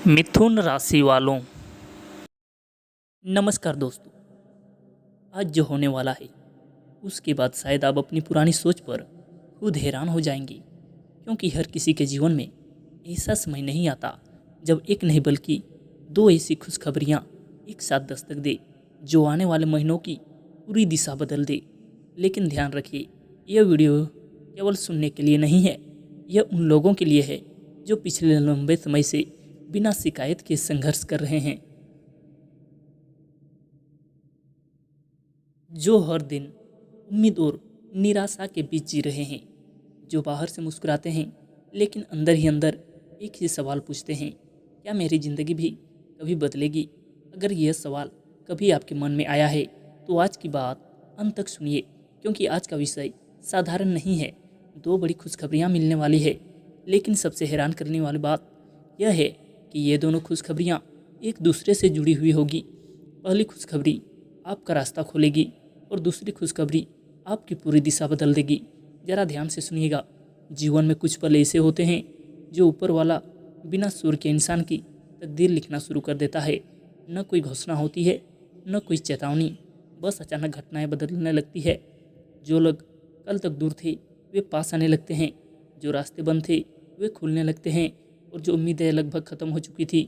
मिथुन राशि वालों, नमस्कार दोस्तों। आज जो होने वाला है उसके बाद शायद आप अपनी पुरानी सोच पर खुद हैरान हो जाएंगे, क्योंकि हर किसी के जीवन में ऐसा समय नहीं आता जब एक नहीं बल्कि दो ऐसी खुशखबरियां एक साथ दस्तक दे जो आने वाले महीनों की पूरी दिशा बदल दे। लेकिन ध्यान रखिए, यह वीडियो केवल सुनने के लिए नहीं है, यह उन लोगों के लिए है जो पिछले लंबे समय से बिना शिकायत के संघर्ष कर रहे हैं, जो हर दिन उम्मीद और निराशा के बीच जी रहे हैं, जो बाहर से मुस्कुराते हैं लेकिन अंदर ही अंदर एक ही सवाल पूछते हैं, क्या मेरी ज़िंदगी भी कभी बदलेगी? अगर यह सवाल कभी आपके मन में आया है तो आज की बात अंत तक सुनिए, क्योंकि आज का विषय साधारण नहीं है। दो बड़ी खुशखबरियाँ मिलने वाली है, लेकिन सबसे हैरान करने वाली बात यह है कि ये दोनों खुशखबरियाँ एक दूसरे से जुड़ी हुई होगी। पहली खुशखबरी आपका रास्ता खोलेगी और दूसरी खुशखबरी आपकी पूरी दिशा बदल देगी। ज़रा ध्यान से सुनिएगा। जीवन में कुछ पल ऐसे होते हैं जो ऊपर वाला बिना सुर के इंसान की तकदीर लिखना शुरू कर देता है। न कोई घोषणा होती है, न कोई चेतावनी, बस अचानक घटनाएं बदलने लगती है। जो लोग कल तक दूर थे वे पास आने लगते हैं, जो रास्ते बंद थे वे खुलने लगते हैं, और जो उम्मीदें लगभग ख़त्म हो चुकी थी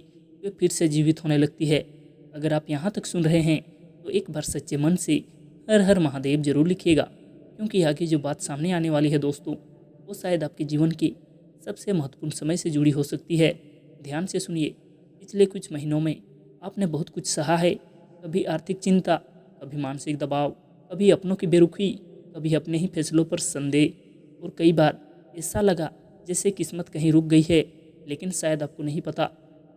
वे फिर से जीवित होने लगती है। अगर आप यहाँ तक सुन रहे हैं तो एक बार सच्चे मन से हर हर महादेव जरूर लिखिएगा, क्योंकि आगे जो बात सामने आने वाली है दोस्तों, वो शायद आपके जीवन के सबसे महत्वपूर्ण समय से जुड़ी हो सकती है। ध्यान से सुनिए। पिछले कुछ महीनों में आपने बहुत कुछ सहा है। कभी आर्थिक चिंता, कभी मानसिक दबाव, कभी अपनों की बेरुखी, कभी अपने ही फैसलों पर संदेह, और कई बार ऐसा लगा जैसे किस्मत कहीं रुक गई है। लेकिन शायद आपको नहीं पता,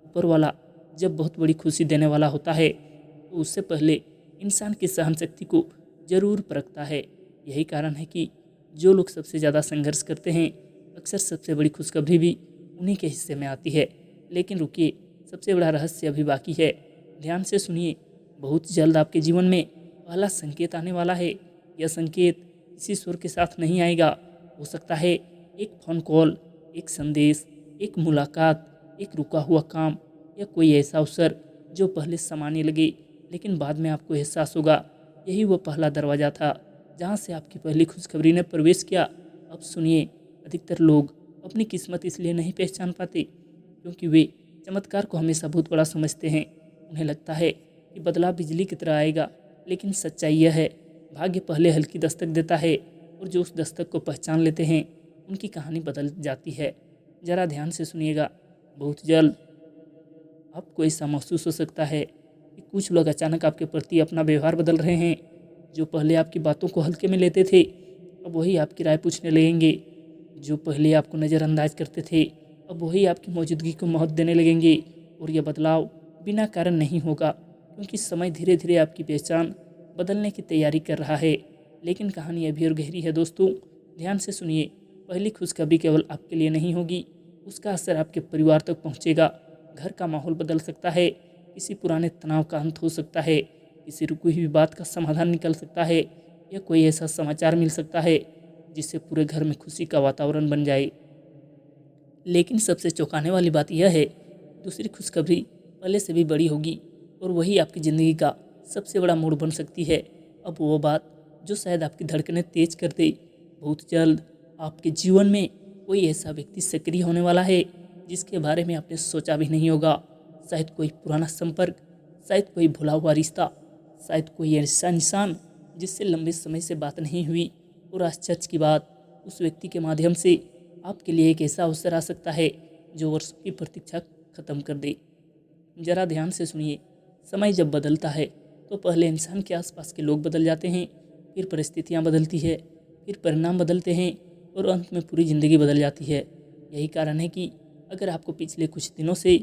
ऊपर वाला जब बहुत बड़ी खुशी देने वाला होता है तो उससे पहले इंसान की सहन शक्ति को जरूर परखता है। यही कारण है कि जो लोग सबसे ज़्यादा संघर्ष करते हैं अक्सर सबसे बड़ी खुशखबरी भी उन्हीं के हिस्से में आती है। लेकिन रुकिए, सबसे बड़ा रहस्य अभी बाकी है। ध्यान से सुनिए। बहुत जल्द आपके जीवन में पहला संकेत आने वाला है। यह संकेत किसी सुर के साथ नहीं आएगा। हो सकता है एक फ़ोन कॉल, एक संदेश, एक मुलाकात, एक रुका हुआ काम, या कोई ऐसा अवसर जो पहले सामान्य लगे लेकिन बाद में आपको एहसास होगा यही वो पहला दरवाज़ा था जहाँ से आपकी पहली खुशखबरी ने प्रवेश किया। अब सुनिए, अधिकतर लोग अपनी किस्मत इसलिए नहीं पहचान पाते क्योंकि वे चमत्कार को हमेशा बहुत बड़ा समझते हैं। उन्हें लगता है कि बदलाव बिजली की तरह आएगा, लेकिन सच्चाई यह है भाग्य पहले हल्की दस्तक देता है, और जो उस दस्तक को पहचान लेते हैं उनकी कहानी बदल जाती है। ज़रा ध्यान से सुनिएगा। बहुत जल्द आपको ऐसा महसूस हो सकता है कि कुछ लोग अचानक आपके प्रति अपना व्यवहार बदल रहे हैं। जो पहले आपकी बातों को हल्के में लेते थे अब वही आपकी राय पूछने लगेंगे। जो पहले आपको नज़रअंदाज करते थे अब वही आपकी मौजूदगी को महत्व देने लगेंगे। और यह बदलाव बिना कारण नहीं होगा, क्योंकि समय धीरे धीरे आपकी पहचान बदलने की तैयारी कर रहा है। लेकिन कहानी अभी और गहरी है दोस्तों। ध्यान से सुनिए। पहली खुशखबरी केवल आपके लिए नहीं होगी, उसका असर आपके परिवार तक पहुंचेगा। घर का माहौल बदल सकता है, किसी पुराने तनाव का अंत हो सकता है, किसी रुकी हुई बात का समाधान निकल सकता है, या कोई ऐसा समाचार मिल सकता है जिससे पूरे घर में खुशी का वातावरण बन जाए। लेकिन सबसे चौंकाने वाली बात यह है, दूसरी खुशखबरी पहले से भी बड़ी होगी, और वही आपकी ज़िंदगी का सबसे बड़ा मोड़ बन सकती है। अब वो बात जो शायद आपकी धड़कनें तेज कर दे। बहुत जल्द आपके जीवन में कोई ऐसा व्यक्ति सक्रिय होने वाला है जिसके बारे में आपने सोचा भी नहीं होगा। शायद कोई पुराना संपर्क, शायद कोई भुला हुआ रिश्ता, शायद कोई ऐसा इंसान जिससे लंबे समय से बात नहीं हुई, और आश्चर्य की बात, उस व्यक्ति के माध्यम से आपके लिए एक ऐसा अवसर आ सकता है जो वर्षों की प्रतीक्षा खत्म कर दे। ज़रा ध्यान से सुनिए। समय जब बदलता है तो पहले इंसान के आसपास के लोग बदल जाते हैं, फिर परिस्थितियाँ बदलती है, फिर परिणाम बदलते हैं, और अंत में पूरी ज़िंदगी बदल जाती है। यही कारण है कि अगर आपको पिछले कुछ दिनों से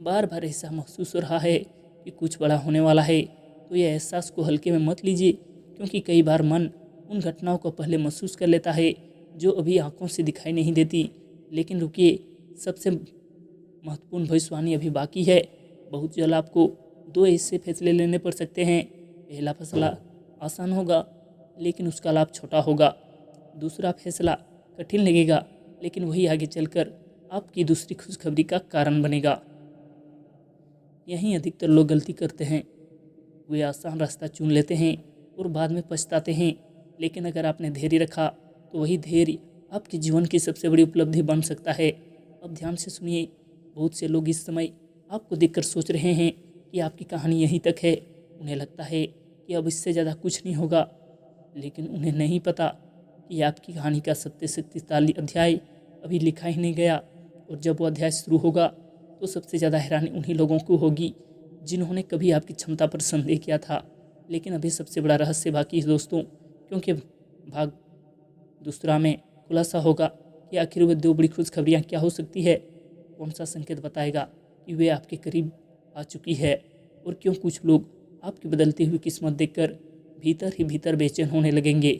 बार बार ऐसा महसूस हो रहा है कि कुछ बड़ा होने वाला है, तो यह एहसास को हल्के में मत लीजिए, क्योंकि कई बार मन उन घटनाओं को पहले महसूस कर लेता है जो अभी आंखों से दिखाई नहीं देती। लेकिन रुकिए, सबसे महत्वपूर्ण भविष्यवाणी अभी बाकी है। बहुत जल्द आपको दो ऐसे फैसले लेने पड़ सकते हैं। पहला फैसला आसान होगा लेकिन उसका लाभ छोटा होगा। दूसरा फैसला कठिन लगेगा, लेकिन वही आगे चलकर आपकी दूसरी खुशखबरी का कारण बनेगा। यहीं अधिकतर लोग गलती करते हैं। वे आसान रास्ता चुन लेते हैं और बाद में पछताते हैं। लेकिन अगर आपने धैर्य रखा तो वही धैर्य आपके जीवन की सबसे बड़ी उपलब्धि बन सकता है। अब ध्यान से सुनिए। बहुत से लोग इस समय आपको देखकर सोच रहे हैं कि आपकी कहानी यहीं तक है। उन्हें लगता है कि अब इससे ज़्यादा कुछ नहीं होगा, लेकिन उन्हें नहीं पता कि आपकी कहानी का 47 अध्याय अभी लिखा ही नहीं गया। और जब वो अध्याय शुरू होगा तो सबसे ज़्यादा हैरानी उन्हीं लोगों को होगी जिन्होंने कभी आपकी क्षमता पर संदेह किया था। लेकिन अभी सबसे बड़ा रहस्य बाकी है दोस्तों, क्योंकि भाग दूसरा में खुलासा होगा कि आखिर वे 2 बड़ी खुशखबरियाँ क्या हो सकती है। कौन सा संकेत बताएगा कि वे आपके करीब आ चुकी है, और क्यों कुछ लोग आपकी बदलती हुई किस्मत देखकर भीतर ही भीतर बेचैन होने लगेंगे।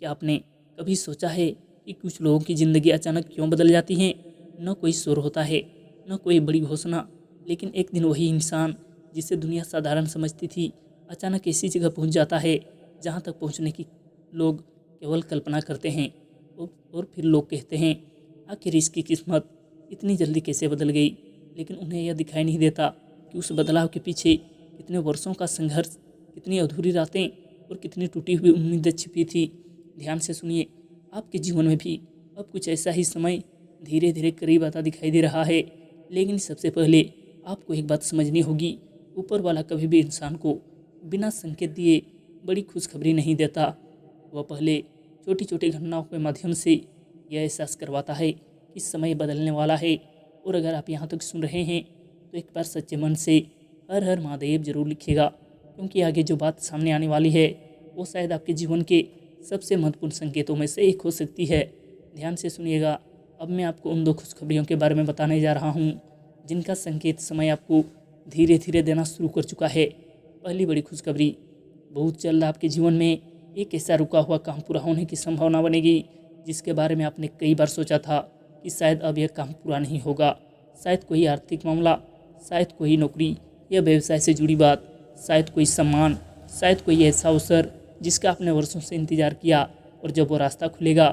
क्या आपने कभी सोचा है कि कुछ लोगों की ज़िंदगी अचानक क्यों बदल जाती है? न कोई शोर होता है, न कोई बड़ी घोषणा, लेकिन एक दिन वही इंसान जिसे दुनिया साधारण समझती थी अचानक ऐसी जगह पहुंच जाता है जहां तक पहुंचने की लोग केवल कल्पना करते हैं। और फिर लोग कहते हैं, आखिर इसकी किस्मत इतनी जल्दी कैसे बदल गई। लेकिन उन्हें यह दिखाई नहीं देता कि उस बदलाव के पीछे कितने वर्षों का संघर्ष, कितनी अधूरी रातें और कितनी टूटी हुई उम्मीदें छिपी थी। ध्यान से सुनिए। आपके जीवन में भी अब कुछ ऐसा ही समय धीरे धीरे करीब आता दिखाई दे रहा है। लेकिन सबसे पहले आपको एक बात समझनी होगी, ऊपर वाला कभी भी इंसान को बिना संकेत दिए बड़ी खुशखबरी नहीं देता। वह पहले छोटी छोटी घटनाओं के माध्यम से यह एहसास करवाता है कि समय बदलने वाला है। और अगर आप यहाँ तक सुन रहे हैं तो एक बार सच्चे मन से हर हर महादेव जरूर लिखिएगा, क्योंकि आगे जो बात सामने आने वाली है वो शायद आपके जीवन के सबसे महत्वपूर्ण संकेतों में से एक हो सकती है। ध्यान से सुनिएगा। अब मैं आपको उन 2 खुशखबरियों के बारे में बताने जा रहा हूँ जिनका संकेत समय आपको धीरे धीरे देना शुरू कर चुका है। पहली बड़ी खुशखबरी, बहुत जल्द आपके जीवन में एक ऐसा रुका हुआ काम पूरा होने की संभावना बनेगी जिसके बारे में आपने कई बार सोचा था कि शायद अब यह काम पूरा नहीं होगा। शायद कोई आर्थिक मामला, शायद कोई नौकरी या व्यवसाय से जुड़ी बात, शायद कोई सम्मान, शायद कोई ऐसा अवसर जिसका आपने वर्षों से इंतजार किया। और जब वो रास्ता खुलेगा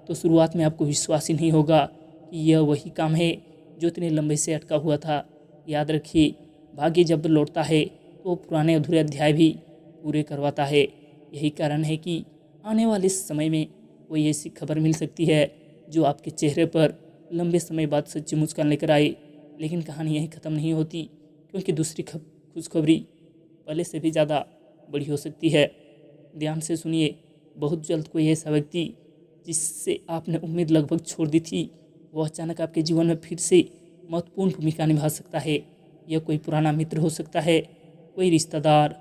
तो शुरुआत में आपको विश्वास ही नहीं होगा कि यह वही काम है जो इतने लंबे से अटका हुआ था। याद रखिए, भाग्य जब लौटता है तो वो पुराने अधूरे अध्याय भी पूरे करवाता है। यही कारण है कि आने वाले समय में कोई ऐसी खबर मिल सकती है जो आपके चेहरे पर लंबे समय बाद सच्ची मुस्कान लेकर आए। लेकिन कहानी यहीं ख़त्म नहीं होती, क्योंकि दूसरी खुशखबरी पहले से भी ज़्यादा बड़ी हो सकती है। ध्यान से सुनिए। बहुत जल्द कोई ऐसा व्यक्ति जिससे आपने उम्मीद लगभग छोड़ दी थी, वो अचानक आपके जीवन में फिर से महत्वपूर्ण भूमिका निभा सकता है। यह कोई पुराना मित्र हो सकता है, कोई रिश्तेदार,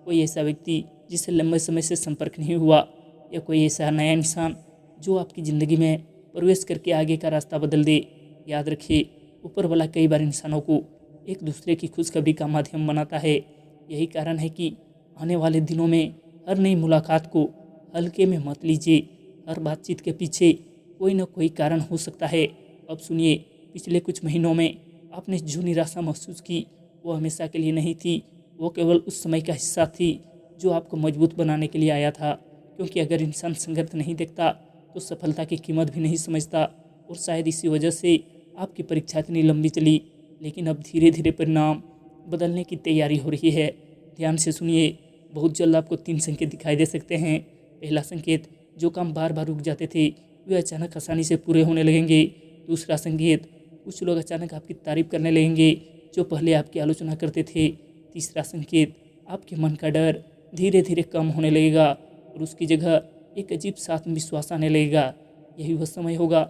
कोई ऐसा व्यक्ति जिससे लंबे समय से संपर्क नहीं हुआ, या कोई ऐसा नया इंसान जो आपकी ज़िंदगी में प्रवेश करके आगे का रास्ता बदल दे। याद रखिए, ऊपर वाला कई बार इंसानों को एक दूसरे की खुशखबरी का माध्यम बनाता है। यही कारण है कि आने वाले दिनों में हर नई मुलाकात को हल्के में मत लीजिए। हर बातचीत के पीछे कोई न कोई कारण हो सकता है। अब सुनिए, पिछले कुछ महीनों में आपने जो निराशा महसूस की वो हमेशा के लिए नहीं थी। वो केवल उस समय का हिस्सा थी जो आपको मजबूत बनाने के लिए आया था। क्योंकि अगर इंसान संघर्ष नहीं देखता तो सफलता की कीमत भी नहीं समझता। और शायद इसी वजह से आपकी परीक्षा इतनी लंबी चली, लेकिन अब धीरे धीरे परिणाम बदलने की तैयारी हो रही है। ध्यान से सुनिए। बहुत जल्द आपको 3 संकेत दिखाई दे सकते हैं। पहला संकेत, जो काम बार बार रुक जाते थे वे अचानक आसानी से पूरे होने लगेंगे। दूसरा संकेत, कुछ लोग अचानक आपकी तारीफ करने लगेंगे जो पहले आपकी आलोचना करते थे। तीसरा संकेत, आपके मन का डर धीरे धीरे कम होने लगेगा और उसकी जगह एक अजीब सा आत्मविश्वास आने लगेगा। यही वह समय होगा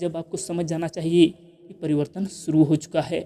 जब आपको समझ जाना चाहिए कि परिवर्तन शुरू हो चुका है।